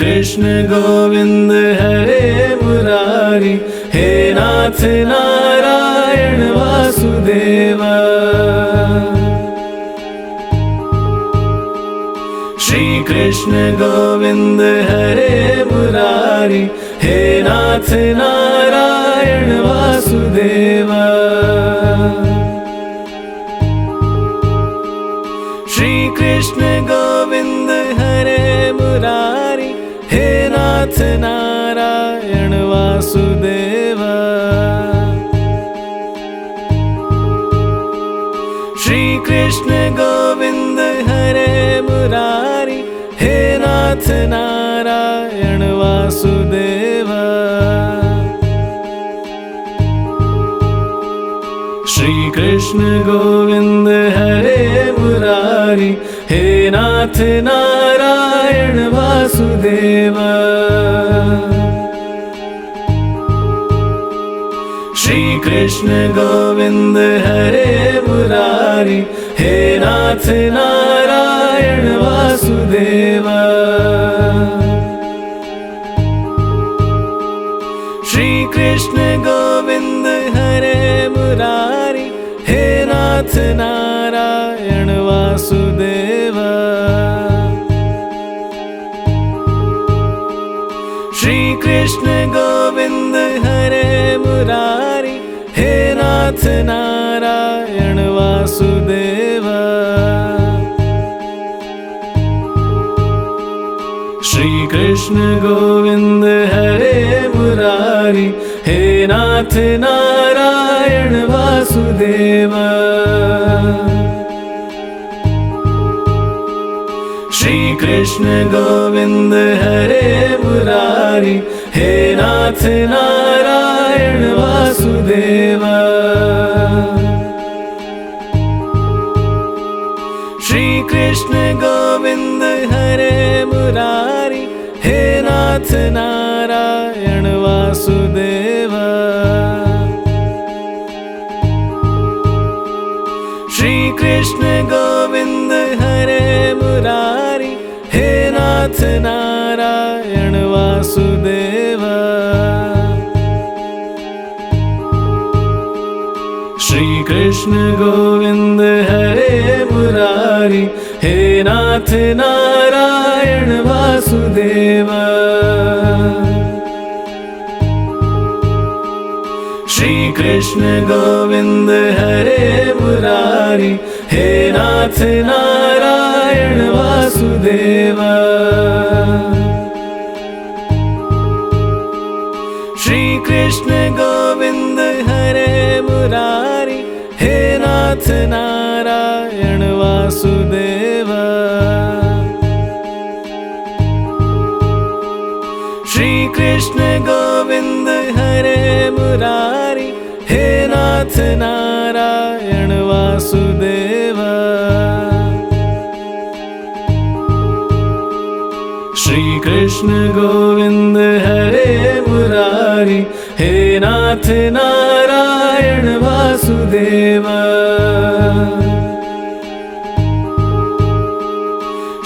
Krishna Govind हरे Murari, हे नाथ Narayan Vasudev. Shri Krishna Govind हरे Murari, हे नाथ Narayan Vasudev. Shri Krishna Govind हरे Murari, हे नाथ Narayan Vasudev. Shri Krishna Govind हरे Murari, हे नाथ Narayan Vasudev. Shri Krishna Govind हरे Murari, हे नाथ Narayan Vasudev. Shri Krishna Govind हरे Murari, हे नाथ Narayan Vasudev. Shri Krishna Govind हरे Murari, हे नाथ Narayan Vasudev. Shri Krishna Govind हरे Murari, हे नाथ Narayan Vasudev. Shri Krishna Govind हरे Murari, हे नाथ Narayan Vasudev. Shri Krishna Govind हरे Murari, हे नाथ Narayan Vasudev. Shri Krishna Govind हरे Murari, हे नाथ Narayan Vasudev. Shri Krishna Govind हरे Murari, हे नाथ Narayan Vasudev. Shri Krishna Govind हरे Murari, हे नाथ Narayan Vasudev. Shri Krishna Govind हरे Murari, हे नाथ Narayan Vasudev. Shri Krishna Govind हरे Murari, हे नाथ Narayan Vasudev. Shri Krishna Govind हरे Murari, हे नाथ Narayan Vasudev. Shri Krishna Govind हरे Murari, हे नाथ Narayan Vasudev.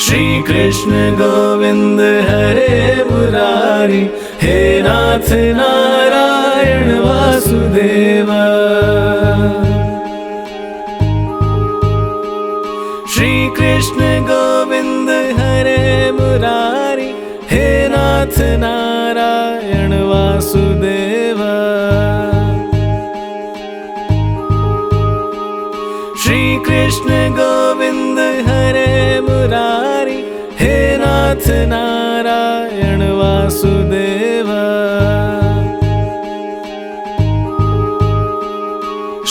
Shri Krishna Govind हरे Murari, हे नाथ Narayan Vasudev. Shri Krishna Govind हरे Murari, हे नाथ Narayan Vasudev. Shri Krishna Govind हरे Murari, हे नाथ Narayan Vasudev.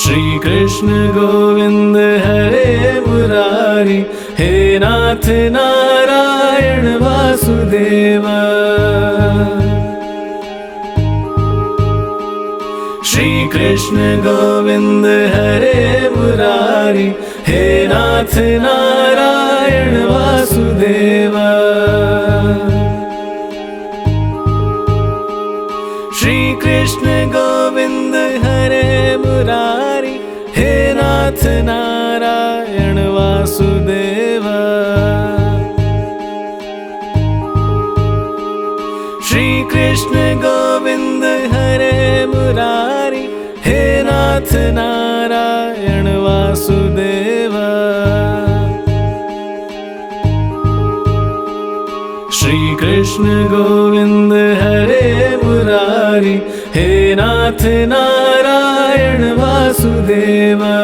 Shri Krishna Govind हरे Murari, हे नाथ Narayan Vasudev. Shri Krishna Govind हरे Murari, हे नाथ Narayan Vasudev. Shri Krishna Govind हरे Murari, हे नाथ Narayan Vasudev. हरे Murari, हे नाथ Narayan Vasudeva. Shri Krishna Govind हरे Murari, हे नाथ Narayan Vasudeva.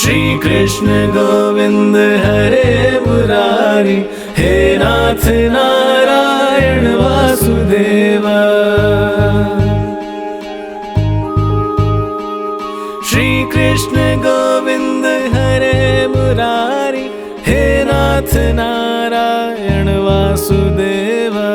Shri Krishna Govind हरे Murari, हे नाथ Narayan Vasudeva. Shri Krishna Govind हरे Murari, हे नाथ Narayan Vasudeva.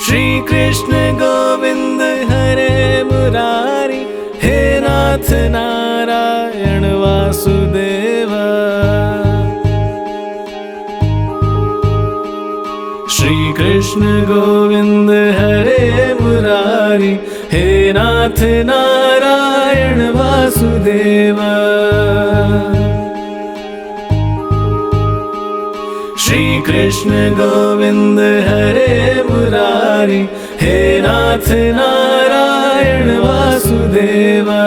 Shri Krishna Govind हरे Murari, हे नाथ Narayan Vasudeva. Shri Krishna Govind हरे Murari, हे नाथ Narayan Vasudeva. Shri Krishna Govind हरे Murari, हे नाथ Narayan Vasudeva.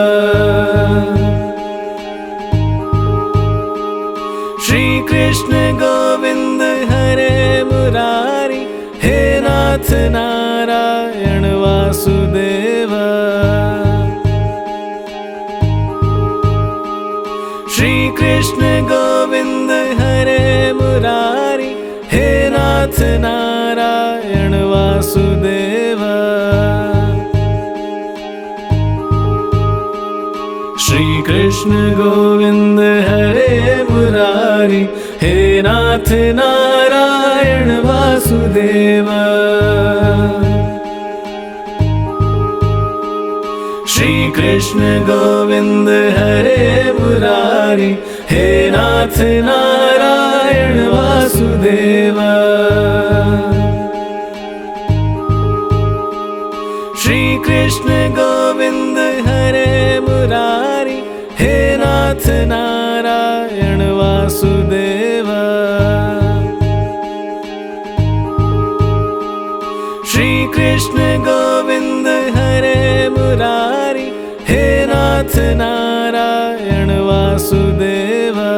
Shri Krishna Govind हरे Murari, हे नाथ Narayan Vasudeva. Shri Krishna Govind हरे Murari, हे नाथ Narayan Vasudeva. Shri Krishna Govind हरे Murari, हे नाथ Narayan Vasudeva. Shri Krishna Govind हरे Murari, हे नाथ Narayan Vasudeva. Shri Krishna Govind हरे Murari, हे नाथ Narayan Vasudeva. Shri Krishna Govind हरे Murari, हे नाथ Narayan Vasudeva.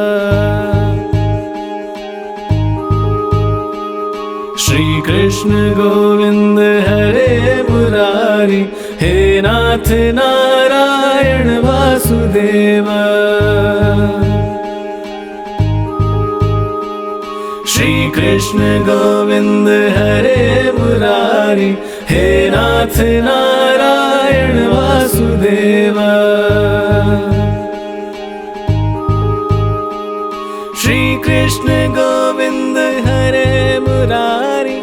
Shri Krishna Govind हरे Murari, हे नाथ Narayan Vasudeva. Shri Krishna Govind हरे Murari, हे नाथ Narayan Vasudeva. Shri Krishna Govind हरे Murari,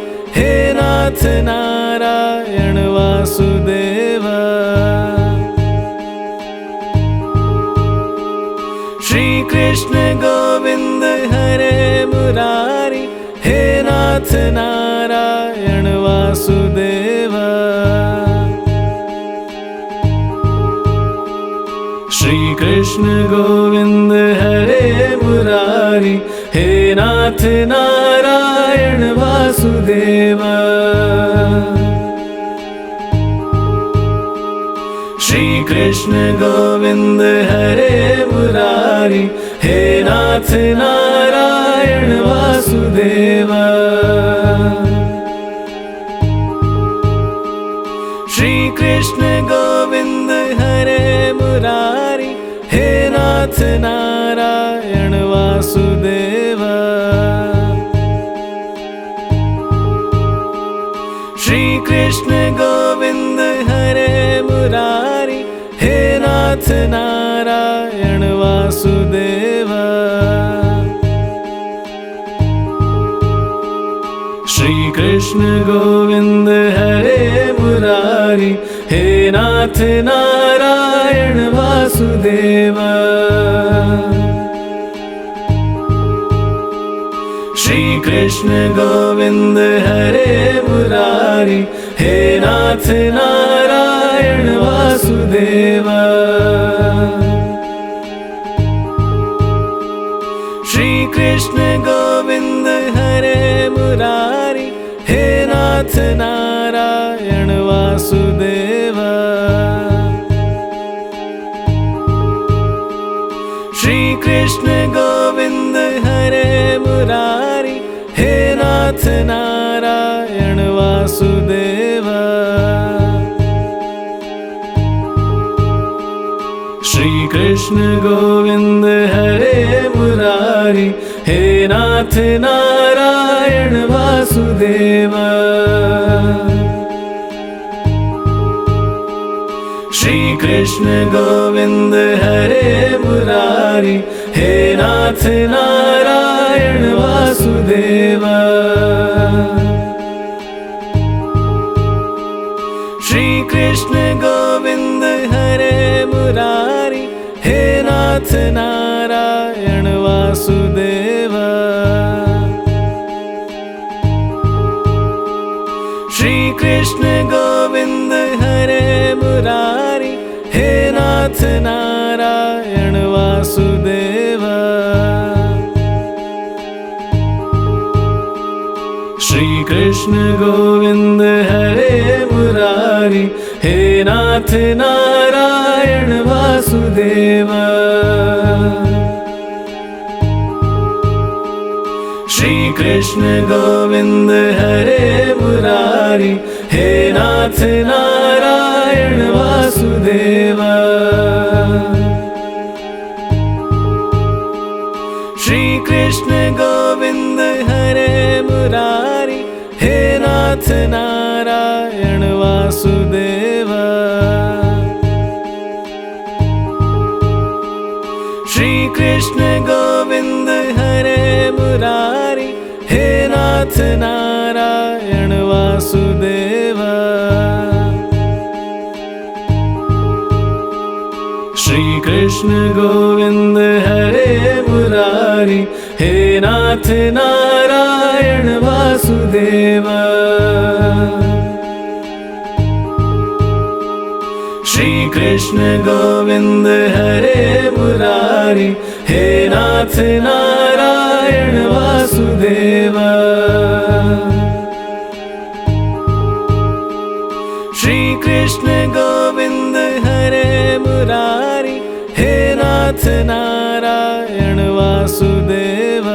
हे नाथ Narayan Vasudeva. Shri Krishna Govind हरे Murari, हे नाथ Narayan Vasudeva. Shri Krishna Govind हरे Murari, हे नाथ Narayan Vasudeva. Shri Krishna Govind हरे Murari, हे नाथ Narayan Vasudeva. Shri Krishna Govind हरे Murari, हे नाथ Narayan Vasudeva. Shri Krishna Govind हरे Murari, हे नाथ Narayan Vasudeva. Shri Krishna Govind हरे Murari, हे नाथ Narayan Vasudeva. Shri Krishna Govind हरे Murari, हे नाथ Narayan Vasudeva. Shri Krishna Murari, हे नाथ Narayan Vasudeva. Shri Krishna Govind हरे Murari, हे नाथ Narayan Vasudeva. Shri Krishna Govind हरे Murari, हे नाथ Narayan Vasudeva. Shri Krishna Govind हरे Murari, हे नाथ Narayan Vasudeva. Shri Krishna Govind हरे Murari, हे नाथ Narayan Vasudeva. Shri Krishna Govind हरे Murari, हे नाथ Narayan Vasudeva. Shri Krishna Govind हरे Murari, हे नाथ Narayan Vasudeva. Shri Krishna Govind हरे Murari, हे नाथ Narayan Vasudeva. Shri Krishna Govind हरे Murari, हे नाथ Narayan Vasudeva. Shri Krishna Govind हरे Murari, हे नाथ Narayan Vasudeva. Shri Krishna Govind हरे Murari, हे नाथ Narayan Vasudeva. Shri Krishna Govind हरे Murari, हे नाथ Narayan Vasudeva.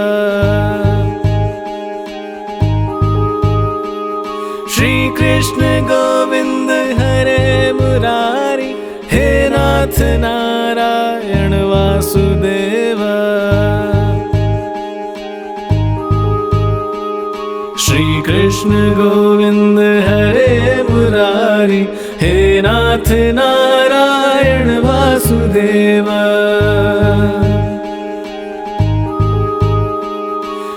Shri Krishna Govind हरे Murari, हे नाथ Narayan Vasudeva. Shri Krishna Govind हरे Murari, हे नाथ Narayan Vasudeva.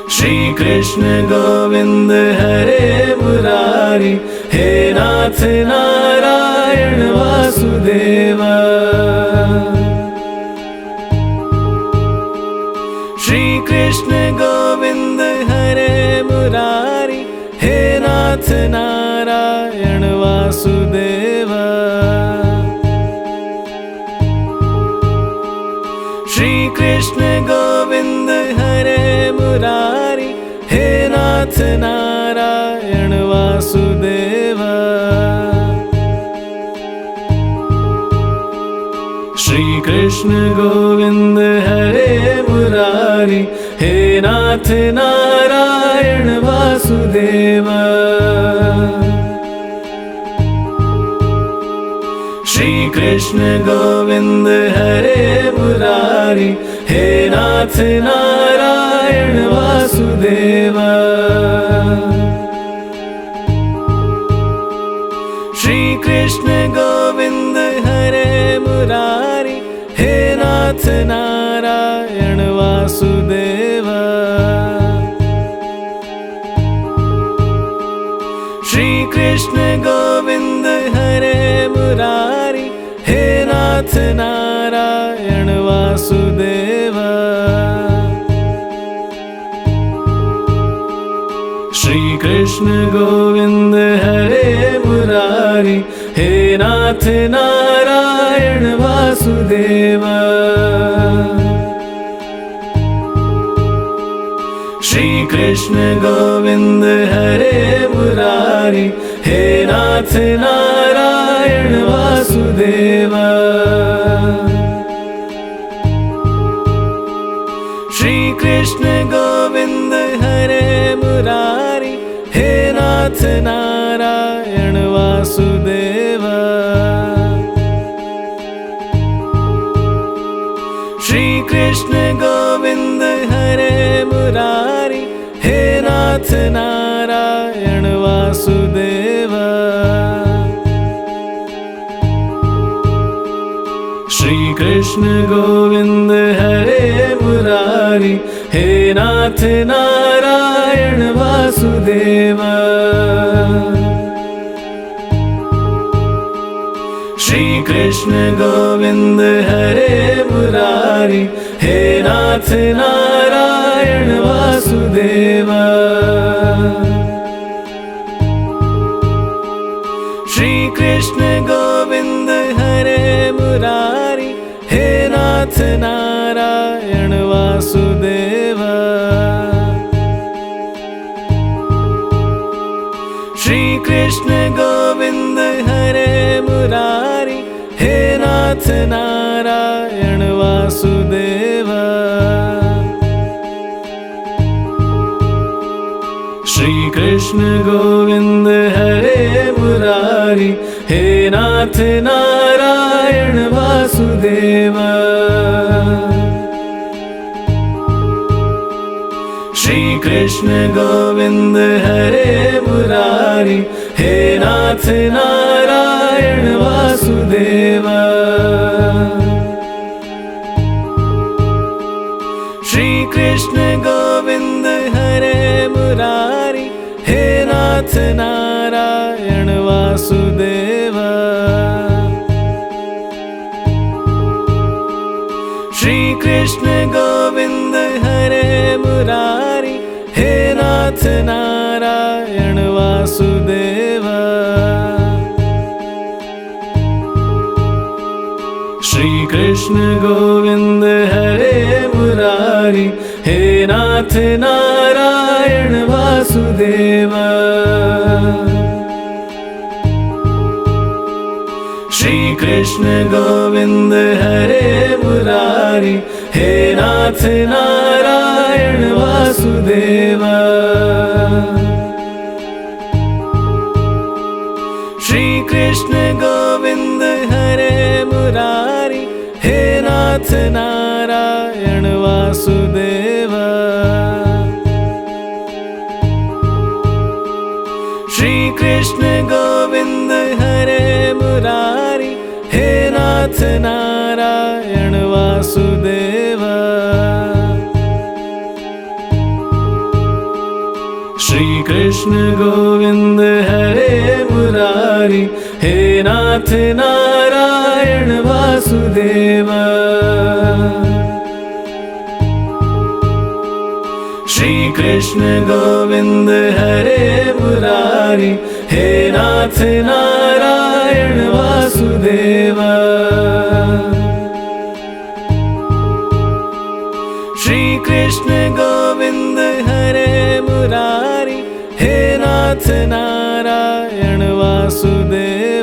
Shri Krishna Govind हरे Murari, हे नाथ Narayan Vasudeva. Shri Krishna Govind हरे Murari, हे नाथ Narayan Vasudeva. Shri Krishna Govind हरे Murari, हे नाथ Narayan Vasudeva. Shri Krishna Govind हरे Murari, हे नाथ Narayan Vasudeva. Shri Krishna Govind हरे Murari, हे नाथ Narayan Vasudeva. Shri Krishna Govind हरे Murari, हे नाथ Narayan Vasudeva. Shri Krishna Govind हरे Murari, हे नाथ Narayan Vasudeva. Shri Krishna Govind हरे Murari, हे नाथ Narayan Vasudeva. Shri Krishna Govind हरे Murari, हे नाथ Narayan Vasudeva. Shri Krishna Govind Murari, हे नाथ Narayan Vasudeva. Shri Krishna Govind हरे Murari, हे नाथ Narayan Vasudeva. Shri Krishna Govind हरे Murari, हे नाथ Narayan Vasudeva. Shri Krishna Govind हरे Murari, हे नाथ Narayan Vasudeva. Shri Krishna Govind हरे Murari, हे नाथ Narayan Vasudeva. Shri Krishna Govind हरे Murari, हे नाथ Narayan Vasudeva. Shri Krishna Govind हरे Murari, हे नाथ Narayan Vasudeva. Shri Krishna Govind हरे Murari, हे नाथ Narayan Vasudeva. Shri Krishna Govind हरे Murari, हे नाथ Narayan Vasudeva. Shri Krishna Govind हरे Murari, हे नाथ Narayan Vasudeva. Shri Krishna Govind हरे Murari, हे नाथ Narayan Vasudeva. Shri Krishna Govind हरे Murari, हे नाथ Narayan Vasudeva. Shri Krishna Govind हरे Murari, हे नाथ Narayan Vasudeva. Shri Krishna Govind हरे Murari, हे नाथ Narayan Vasudeva. Shri Krishna Govind हरे Murari, हे नाथ Narayan Vasudeva. Shri Krishna Govind हरे Murari, हे नाथ Narayan Vasudeva. Shri Krishna Govind हरे Murari, हे नाथ Narayan Vasudeva.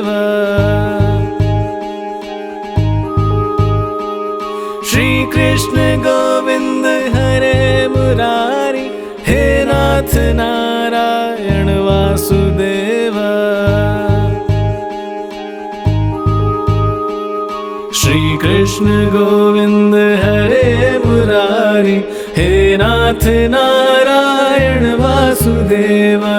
Shri Krishna Govind हरे Murari, हे नाथ Narayan Vasudeva. Shri Krishna Govind हरे Murari, हे नाथ Narayan Vasudeva.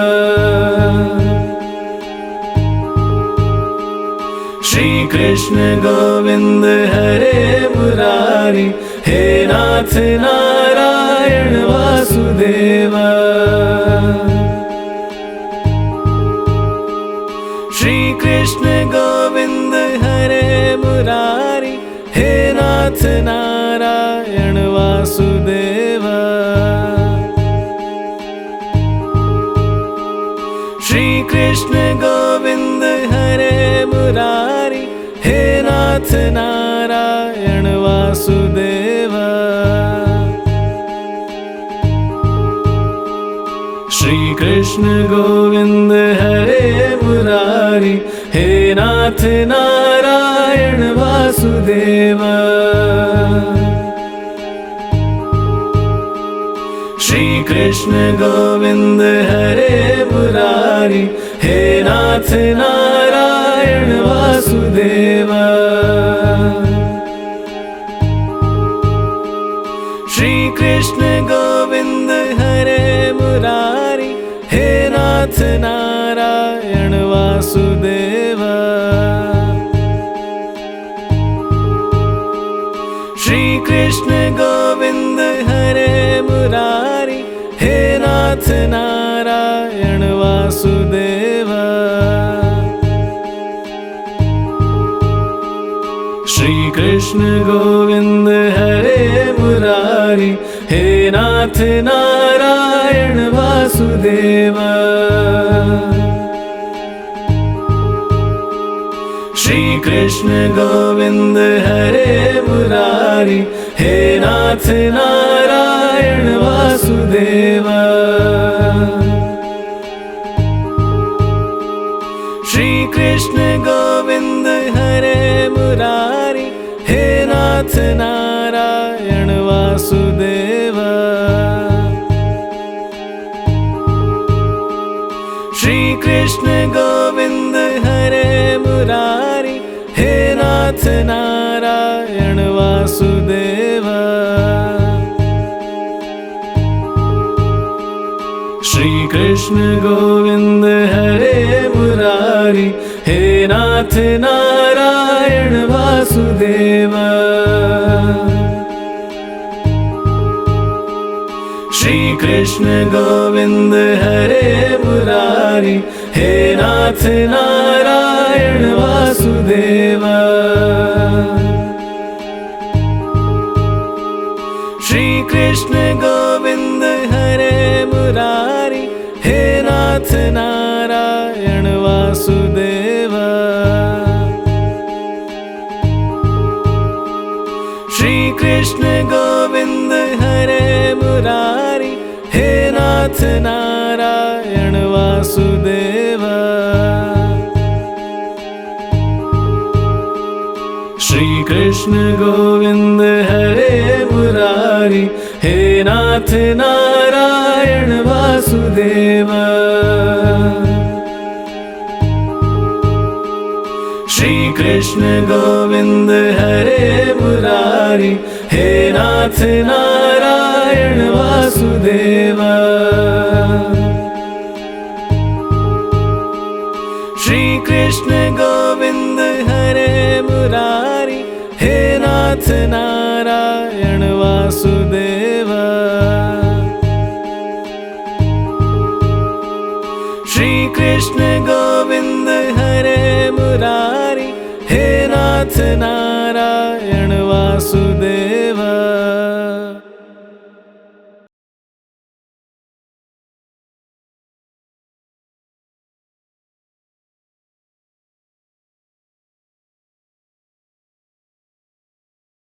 Shri Krishna Govind हरे Murari, हे नाथ Narayan Vasudeva. Shri Krishna Govind हरे Murari, हे नाथ Narayan Vasudeva. Shri Krishna Govind हरे Murari, हे नाथ Narayan Vasudeva. Shri Krishna Govind हरे Murari, हे नाथ Narayan Vasudeva. Krishna Govind हरे Murari, हे नाथ Narayan Vasudeva. Shri Krishna Govind हरे Murari, हे नाथ Narayan Vasudeva. Shri Krishna Govind हरे Murari, हे नाथ Narayan Vasudeva. Shri Krishna Govind हरे Murari, हे नाथ Narayan Vasudeva. Shri Krishna Govind हरे Murari, हे नाथ Narayan Vasudeva. Shri Krishna Govind हरे Murari, हे नाथ Narayan Vasudeva. Shri Krishna Govind हरे Murari, हे नाथ Narayan Vasudeva. Shri Krishna Govind हरे Murari, हे नाथ Narayan Vasudeva. Shri Krishna Govind हरे Murari, हे नाथ Narayan Vasudeva. Shri Krishna Govind हरे Murari, हे नाथ Narayan Vasudeva. Shri Krishna Govind हरे Murari, हे नाथ Narayan Vasudeva. Shri Krishna Govind हरे Murari, हे नाथ Narayan Vasudeva. Shri Krishna Govind हरे Murari, हे नाथ Narayan